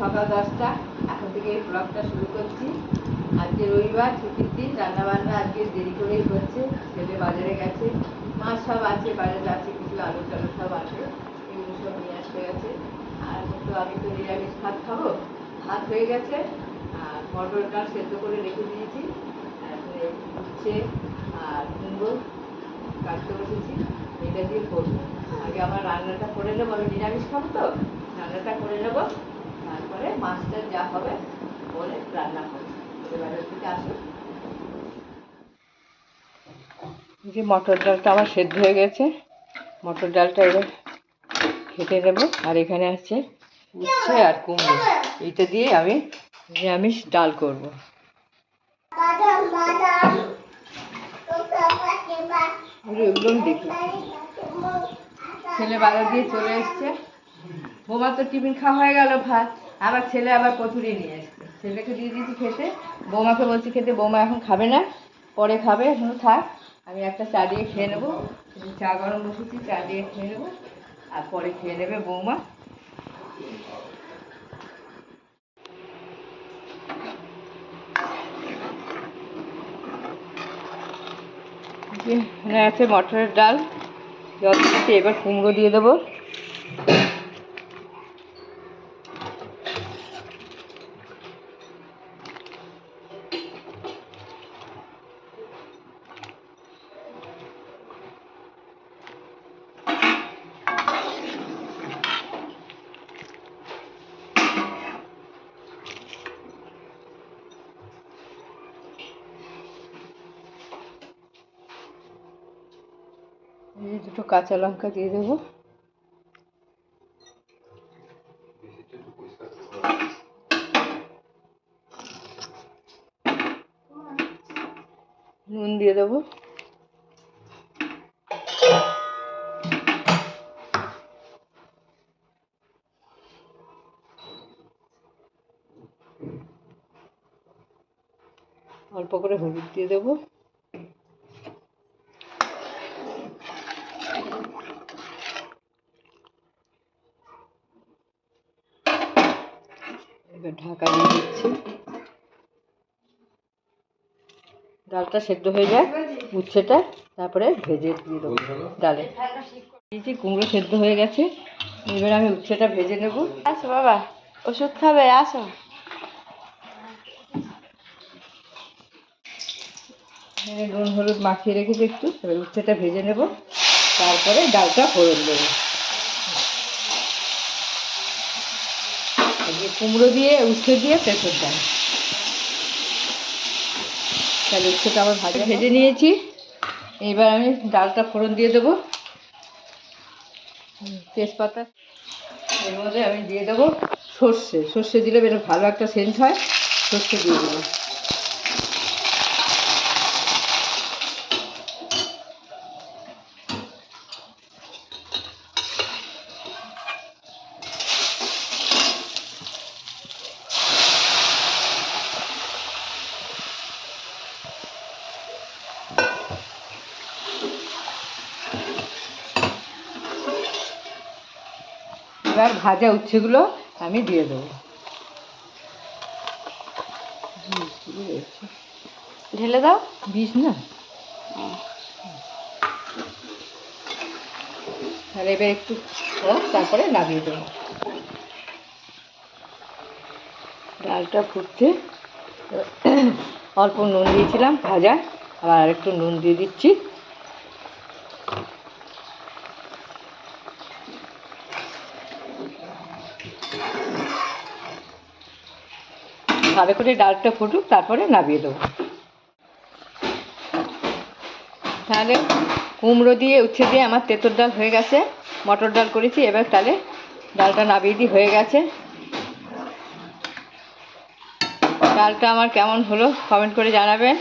সকাল 10টা। এখন থেকে এই ব্লগটা শুরু করছি। আজকে রবিবার, ছুটির দিন। রান্নাবান্না আজকে দেরি করেই হচ্ছে। ছেলে বাজারে গেছে, মাছ সব আছে, বাজারে আছে, কিছু আলু টালু সব আছে, এগুলো সব নিয়ে আসতে গেছে। আর তো আমি তো নিরামিষ ভাত খাবো। ভাত হয়ে গেছে, আর মটর ডাল সেদ্ধ করে রেখে দিয়েছি। তারপরে উচ্ছে আর কুমড়ো কাটতে বসেছি, এটা দিয়ে করবো। আগে আমার রান্নাটা করে নেবো, আমি নিরামিষ খাবো তো, রান্নাটা করে নেবো, তারপরে মাছটা যা হবে বলে রান্না হবে। বাজার থেকে আসো। যে মটর ডালটা আমার সেদ্ধ হয়ে গেছে, মটর ডালটা এবার খেতে নেবো। আর এখানে আছে উচ্ছে আর কুমড়ো, এইটা দিয়ে আমি নিরামিষ ডাল করবো। এগুলো দেখি। ছেলে বাজার দিয়ে চলে এসছে। বোমা তো টিফিন খাওয়া হয়ে গেল ভাত, আবার ছেলে আবার কচুরি নিয়ে এসছে, ছেলেকে দিয়ে দিয়েছি খেতে। বৌমাকে বলছি খেতে, বৌমা এখন খাবে না, পরে খাবে, এখন থাক। আমি একটা চা দিয়ে খেয়ে নেবো, চা গরম বসেছি, চা দিয়ে খেয়ে নেবো, আর পরে খেয়ে নেবে বৌমা। এখানে আছে মটরের ডাল, জল দিচ্ছি, এবার কুমড়ো দিয়ে দেবো। এই দুটো কাঁচা লঙ্কা দিয়ে দেবো। নুন দিয়ে দেবো। অল্প করে হলুদ দিয়ে দেবো। এবার ঢাকা দিয়ে দিচ্ছি। ডালটা সেদ্ধ হয়ে যায়, উচ্ছেটা তারপরে ভেজে দিয়ে দেবো ডালে। দিয়েছি, কুমড়ো সেদ্ধ হয়ে গেছে, এবার আমি উচ্ছেটা ভেজে নেব। আসো বাবা, ওষুধ খাবে, আসো। নুন হলুদ মাখিয়ে রেখেছি একটু, এবার উচ্ছেটা ভেজে নেব, তারপরে ডালটা ফোড়ন দেবো। কুমড়ো দিয়ে উচ্ছে দিয়ে পেঁপের ডাল। তাহলে উচ্ছেটা আবার ভেজে নিয়েছি, এবার আমি ডালটা ফোড়ন দিয়ে দেবো। তেজপাতা, এর মধ্যে আমি দিয়ে দেবো সর্ষে। সর্ষে দিলে বেশ ভালো একটা সেন্ট হয়, সর্ষে দিয়ে দেবো। এবার ভাজা উচ্ছেগুলো আমি দিয়ে দেবো। ঢেলে দাও, বিষ না। আর এবার একটু তারপরে নামিয়ে দেবো। ডালটা ফুটছে, অল্প নুন দিয়েছিলাম ভাজা, আবার আরেকটু নুন দিয়ে দিচ্ছি। ভালো করে ডালটা ফুটুক, তারপরে নামিয়ে দেবো। তাহলে কুমড়ো দিয়ে উচ্ছে দিয়ে আমার তেঁতুল ডাল হয়ে গেছে। মটর ডাল করেছি, এবার তাহলে ডালটা নামিয়ে দিয়ে হয়ে গেছে। ডালটা আমার কেমন হলো কমেন্ট করে জানাবেন।